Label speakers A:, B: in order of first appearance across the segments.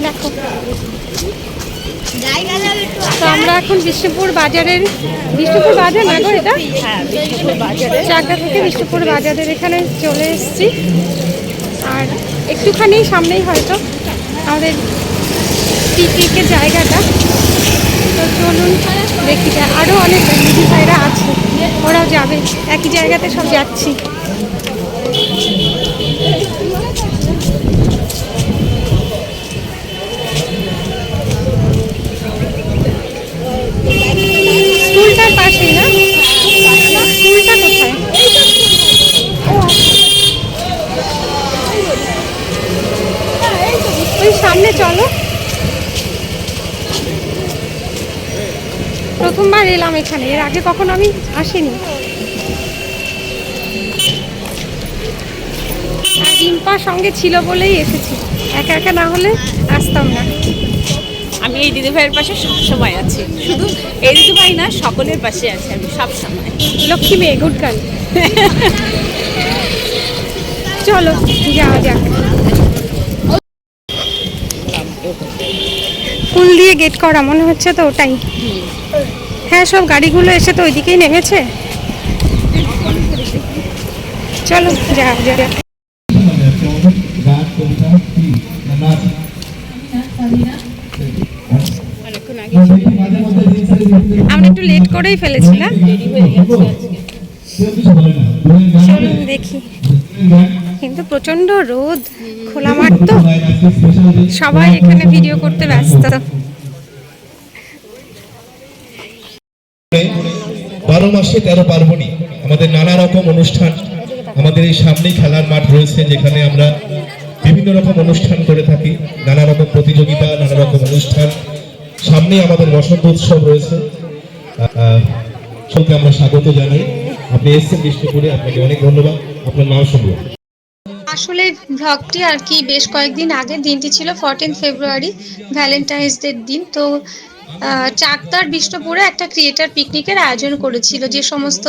A: দেখো তো আমরা এখন বিষ্ণুপুর বাজারের, বিষ্ণুপুর বাজার না গো এটা, চাকদা থেকে বিষ্ণুপুর বাজারের এখানে চলে এসেছি। আর একটুখানি সামনেই হয়তো আমাদের পিকনিকের জায়গাটা। তো চলুন দেখি, আরও অনেক দিদি ভাইরা আছে, ওরাও যাবে, একই জায়গাতে সব যাচ্ছি। স্কুলটার পাশেই না? স্কুলটা কোথায়? ওই সামনে চলো। প্রথমবার এলাম এখানে, এর আগে কখনো আমি আসিনি। আর রিম্পা সঙ্গে ছিল বলেই এসেছি, একা একা না হলে আসতাম না।
B: আমি এই দিদিভাইয়ের পাশে সবসময় আছি, শুধু এই দিদিভাই না, সকলের পাশে আছি আমি সবসময়।
A: লক্ষ্মী মেয়ে, গুড গার্ল। চলো যাওয়া যাক। ফুল দিয়ে গেট করা মনে হচ্ছে তো, ওটাই। হ্যাঁ, সব গাড়িগুলো এসে তো ওইদিকেই নেমেছে। চলো যাওয়া যাক। আমরা একটু লেট করেই ফেলেছি না? চলুন দেখি। কিন্তু প্রচন্ড রোদ, খোলা মাঠ তো, সবাই এখানে ভিডিও করতে ব্যস্ত।
C: 12 মাসে 13 পার্বণী, আমাদের নানা রকম অনুষ্ঠান। আমাদের এই সামনেই খেলার মাঠ রয়েছে, যেখানে আমরা বিভিন্ন রকম অনুষ্ঠান করে থাকি, নানা রকম প্রতিযোগিতা, নানা রকম অনুষ্ঠান। সামনেই আমাদের বসন্ত উৎসব রয়েছে। সবকে আমরা স্বাগত জানাই। আপনি এসেছেন বিষ্ণুপুরে, আপনাকে অনেক ধন্যবাদ। আপনার নাম শুনবো।
A: আসলে ভ্লগটি আর কি বেশ কয়েকদিন আগের দিনটি ছিল 14 ফেব্রুয়ারি, ভ্যালেন্টাইন্স ডের দিন। তো চাকদার বিষ্ণুপুরে একটা ক্রিয়েটার পিকনিকের আয়োজন করেছিল, যে সমস্ত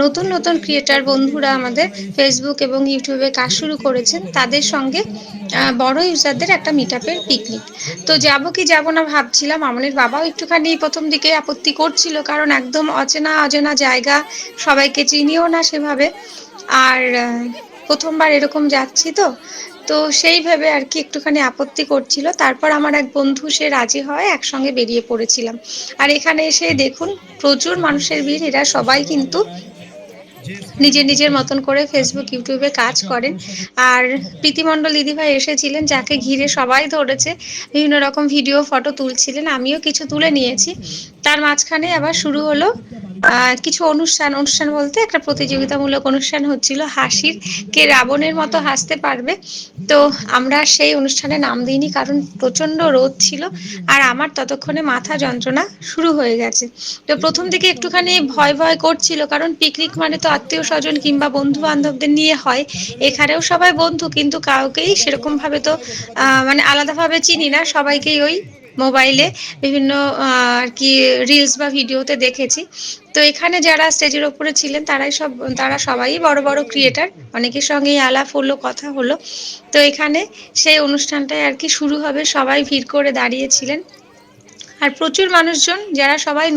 A: নতুন নতুন ক্রিয়েটার বন্ধুরা আমাদের ফেসবুক এবং ইউটিউবে কাজ শুরু করেছেন, তাদের সঙ্গে বড় ইউজারদের একটা মিট আপের পিকনিক। তো যাব কি যাব না ভাবছিলাম। আমাদের বাবাও একটুখানি প্রথম দিকে আপত্তি করছিল, কারণ একদম অচেনা জায়গা, সবাইকে চিনিও না সেভাবে, আর প্রথমবার এরকম যাচ্ছি তো সেই ভেবে আর কি একটুখানি আপত্তি করছিল। তারপর আমার এক বন্ধু সে রাজি হয়, একসঙ্গে বেরিয়ে পড়েছিলাম। আর এখানে এসে দেখুন প্রচুর মানুষের ভিড়। এরা সবাই কিন্তু নিজের নিজের মতন করে ফেসবুক ইউটিউবে কাজ করেন। আর প্রীতিমণ্ডল দিদিভাই এসেছিলেন, যাকে ঘিরে সবাই ধরেছে, বিভিন্ন রকম ভিডিও ফটো তুলছিলেন, আমিও কিছু তুলে নিয়েছি। তার মাঝখানে আবার শুরু হলো কিছু অনুষ্ঠান বলতে একটা প্রতিযোগিতামূলক অনুষ্ঠান হচ্ছিল, হাসির, কে রাবণের মতো হাসতে পারবে। তো আমরা সেই অনুষ্ঠানে নাম দিইনি, কারণ প্রচন্ড রোদ ছিল, আর আমার ততক্ষণে মাথা যন্ত্রণা শুরু হয়ে গেছে। তো প্রথম দিকে একটুখানি ভয় করছিল, কারণ পিকনিক মানে তো আত্মীয় স্বজন কিংবা বন্ধু বান্ধবদের নিয়ে হয়। এখানেও সবাই বন্ধু, কিন্তু কাউকেই সেরকম ভাবে তো মানে আলাদাভাবে চিনি না, সবাইকেই ওই মোবাইলে বিভিন্ন আর কি রিলস বা ভিডিওতে দেখেছি। তো এখানে যারা স্টেজের ওপরে ছিলেন তারা সবাই বড় বড় ক্রিয়েটার, অনেকের সঙ্গেই আলাপ হলো, কথা হলো। তো এখানে সেই অনুষ্ঠানটাই আর কি শুরু হবে, সবাই ভিড় করে দাঁড়িয়েছিলেন। আর প্রচুর মানুষজন, যারা সবাই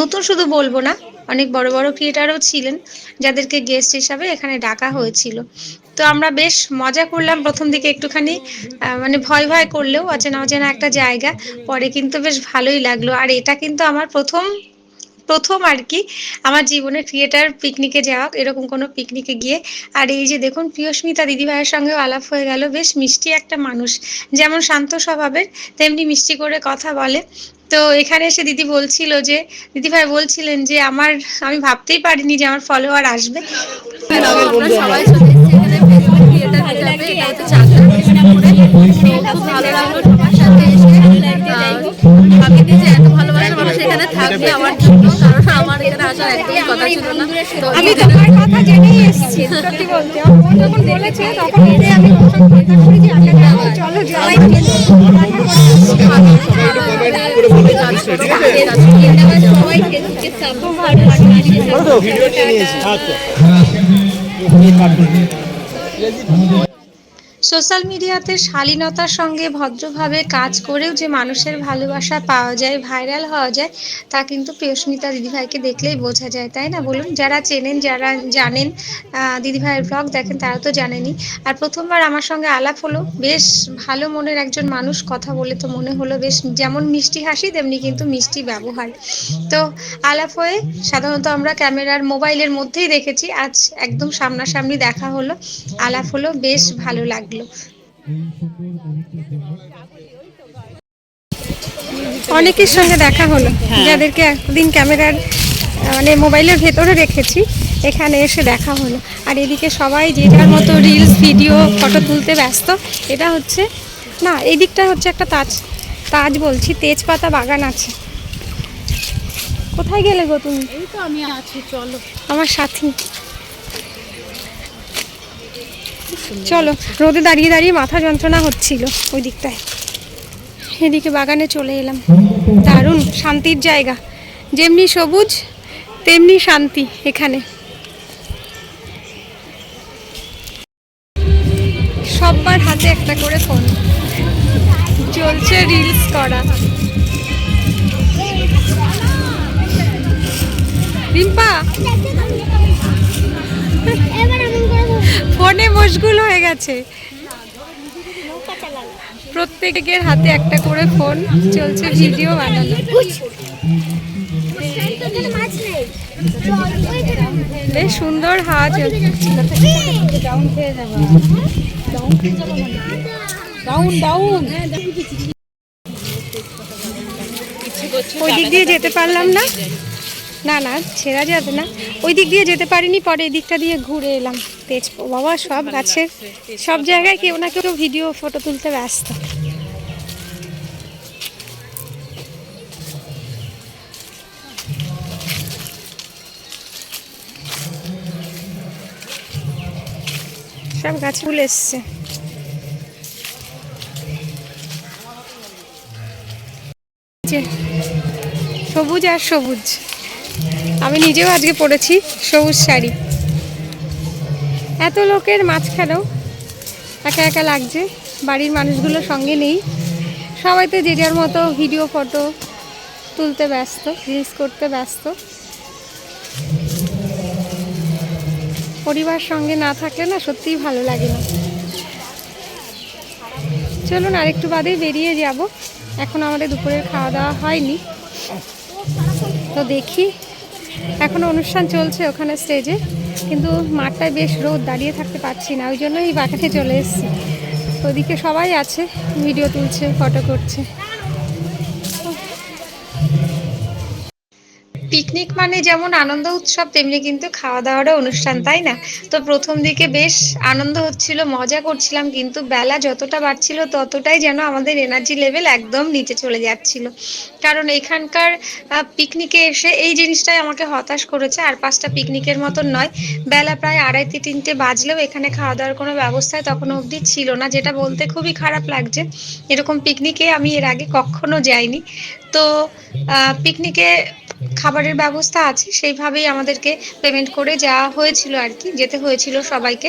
A: নতুন শুধু বলবো না, অনেক বড় বড় ক্রিয়েটারও ছিলেন, যাদেরকে গেস্ট হিসাবে এখানে ডাকা হয়েছিল। তো আমরা বেশ মজা করলাম প্রথম দিকে, একটুখানি মানে ভয় করলেও, অচেনা একটা জায়গা, পরে কিন্তু বেশ ভালোই লাগলো। আর এটা কিন্তু আমার প্রথম আর কি আমার জীবনে ক্রিয়েটার পিকনিকে যাওয়া, এরকম কোনো পিকনিকে গিয়ে। আর এই যে দেখুন, প্রিয়স্মিতা দিদিভাইয়ের সঙ্গেও আলাপ হয়ে গেল। বেশ মিষ্টি একটা মানুষ, যেমন শান্ত স্বভাবের তেমনি মিষ্টি করে কথা বলে। তো এখানে এসে দিদিভাই বলছিলেন যে আমি ভাবতেই পারিনি যে আমার ফলোয়ার আসবে।
B: সবাই ভালো লাগলো সবার সাথে এসে। ভাবিনি যে এত ভালোবাসার মানুষ এখানে থাকবে আমার জন্য, কারণ আমার এখানে আসার একদমই কথা ছিল না। তো
A: আমি তোমার কথা জেনেই এসেছি, সত্যি বলতে আমার যখন বলেছে তখন আমি চলো যাই। সোশ্যাল মিডিয়াতে শালীনতার সঙ্গে ভদ্রভাবে কাজ করেও যে মানুষের ভালোবাসা পাওয়া যায়, ভাইরাল হওয়া যায়, তা কিন্তু প্রিয়স্মিতা দিদিভাইকে দেখলেই বোঝা যায়, তাই না বলুন? যারা চেনেন, যারা জানেন, দিদিভাইয়ের ব্লগ দেখেন, তারা তো জানেনই। আর প্রথমবার আমার সঙ্গে আলাপ হলো, বেশ ভালো মনের একজন মানুষ, কথা বলে তো মনে হলো বেশ যেমন মিষ্টি হাসি তেমনি কিন্তু মিষ্টি ব্যবহার। তো আলাপ হয়ে সাধারণত আমরা ক্যামেরার মোবাইলের মধ্যেই দেখেছি, আজ একদম সামনাসামনি দেখা হলো, আলাপ হলো, বেশ ভালো লাগলো। অনেকের সঙ্গে দেখা হলো যাদেরকে একদিন ক্যামেরার মানে মোবাইলের ভেতরে রেখেছি, এখানে এসে দেখা হলো। আর এদিকে সবাই যে যার মতো রিলস, ভিডিও, ফটো তুলতে ব্যস্ত। এটা হচ্ছে না, এই দিকটা হচ্ছে একটা তাজ বলছি, তেজপাতা বাগান আছে। কোথায় গেলে গো তুমি?
B: এই তো আমি আছি, চলো
A: আমার সাথী। চলো, রোদে দাঁড়িয়ে দাঁড়িয়ে মাথা যন্ত্রণা হচ্ছিল ওই দিকটায়, এদিকে বাগানে চলে এলাম। দারুণ শান্তির জায়গা, যেমনি সবুজ তেমনি শান্তি এখানে। সবার হাতে একটা করে ফোন, চলছে রিলস করা। রিম্পা ফোনে মশগুল হয়ে গেছে, প্রত্যেকের হাতে একটা করে ফোন, চলছে ভিডিও বানানো। বেশ সুন্দর হাওয়া চলছে। ওই দিক দিয়ে যেতে পারলাম না, না না ছেঁড়া যাবে না, ওই দিক দিয়ে যেতে পারিনি, পরে এই দিকটা দিয়ে ঘুরে এলাম। বাবা, সব গাছের সব জায়গায় কেউ না কেউ ভিডিও ফটো তুলতে ব্যস্ত। সব গাছ ফুল এসছে। সবুজ আর সবুজ, আমি নিজেও আজকে পরেছি সবুজ শাড়ি। এত লোকের মাঝখানেও একা একা লাগছে, বাড়ির মানুষগুলো সঙ্গে নেই, সবাই তো যে যার মতো ভিডিও ফটো তুলতে ব্যস্ত, রিলস করতে ব্যস্ত। পরিবার সঙ্গে না থাকলে না সত্যিই ভালো লাগে না। চলুন আর একটু বাদেই বেরিয়ে যাব, এখন আমাদের দুপুরের খাওয়া দাওয়া হয়নি, তো দেখি এখনো অনুষ্ঠান চলছে ওখানে স্টেজে, কিন্তু মাঠটায় বেশ রোদ, দাঁড়িয়ে থাকতে পারছি না, ওই জন্য এই বাগানে চলে এসেছি। ওদিকে সবাই আছে, ভিডিও তুলছে, ফটো করছে। পিকনিক মানে যেমন আনন্দ উৎসব, তেমনি কিন্তু খাওয়া দাওয়ারও অনুষ্ঠান, তাই না? তো প্রথম দিকে বেশ আনন্দ হচ্ছিল, মজা করছিলাম, কিন্তু বেলা যতটা বাড়ছিল ততটাই যেন আমাদের এনার্জি লেভেল একদম নিচে চলে যাচ্ছিল। কারণ এখানকার পিকনিকে এসে এই জিনিসটাই আমাকে হতাশ করেছে। আর 5টা পিকনিকের মতন নয়, বেলা প্রায় 2:30-3টে বাজলেও এখানে খাওয়া দাওয়ার কোনো ব্যবস্থায় তখনও অবধি ছিল না, যেটা বলতে খুবই খারাপ লাগছে। এরকম পিকনিকে আমি এর আগে কখনো যাইনি। তো পিকনিকে খাবারের ব্যবস্থা আছে, সেইভাবেই আমাদেরকে পেমেন্ট করে যাওয়া হয়েছিল আর কি, যেতে হয়েছিল সবাইকে।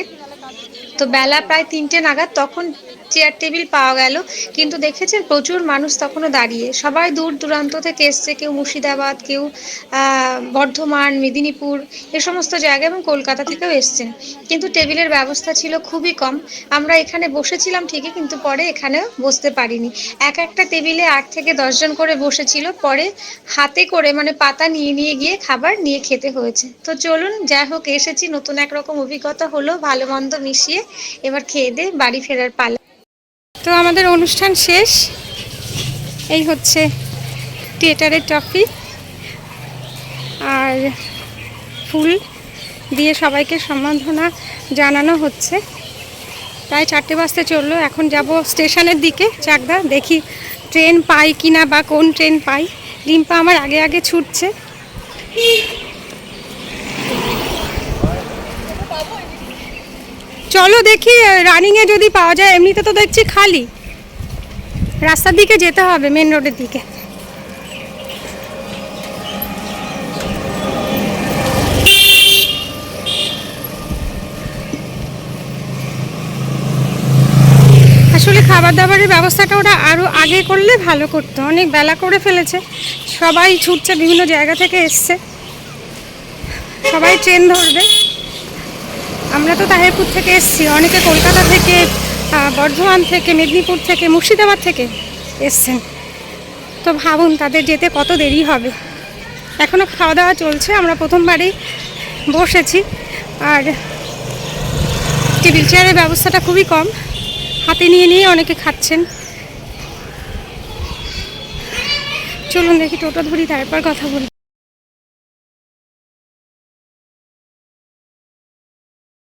A: তো বেলা প্রায় 3টে নাগাদ তখন চেয়ার টেবিল পাওয়া গেল, কিন্তু দেখেছেন প্রচুর মানুষ তখনও দাঁড়িয়ে, সবাই দূর দূরান্ত থেকে এসছে, কেউ মুর্শিদাবাদ, কেউ বর্ধমান, মেদিনীপুর, এ সমস্ত জায়গা, এবং কলকাতা থেকেও এসছেন, কিন্তু টেবিলের ব্যবস্থা ছিল খুবই কম। আমরা এখানে বসেছিলাম ঠিকই, কিন্তু পরে এখানেও বসতে পারিনি। একটা টেবিলে 8 থেকে 10 জন করে বসেছিল, পরে হাতে করে মানে পাতা নিয়ে নিয়ে গিয়ে খাবার নিয়ে খেতে হয়েছে। তো চলুন, যাই হোক, এসেছি, নতুন একরকম অভিজ্ঞতা হলো, ভালো মন্দ মিশিয়ে এবার খেয়ে দিয়ে বাড়ি ফেরার পালা। তো আমাদের অনুষ্ঠান শেষ, এই হচ্ছে থিয়েটারের ট্রফি আর ফুল দিয়ে সবাইকে সম্বর্ধনা জানানো হচ্ছে। প্রায় 4টে বাজতে চললো, এখন যাব স্টেশনের দিকে চাকদা, দেখি ট্রেন পাই কিনা বা কোন ট্রেন পাই। রিম্পা আমার আগে আগে ছুটছে। চলো দেখি রানিংয়ে যদি পাওয়া যায়, এমনিতে তো দেখছি খালি। রাস্তার দিকে যেতে হবে, মেন রোডের দিকে।
D: খাবার দাবারের ব্যবস্থাটা ওরা আরও আগে করলে ভালো করতো, অনেক বেলা করে ফেলেছে, সবাই ছুটছে, বিভিন্ন জায়গা থেকে এসছে, সবাই ট্রেন ধরবে। আমরা তো তাহিরপুর থেকে এসছি, অনেকে কলকাতা থেকে, বর্ধমান থেকে, মেদিনীপুর থেকে, মুর্শিদাবাদ থেকে এসছেন। তো ভাবুন তাদের যেতে কত দেরি হবে। এখনও খাওয়া দাওয়া চলছে, আমরা প্রথমবারেই বসেছি। আর টেবিল চেয়ারের ব্যবস্থাটা খুবই কম, হাতে নিয়ে নিয়ে অনেকে খাচ্ছেন। চলুন দেখি টোটো ধরি, তারপর কথা বলি।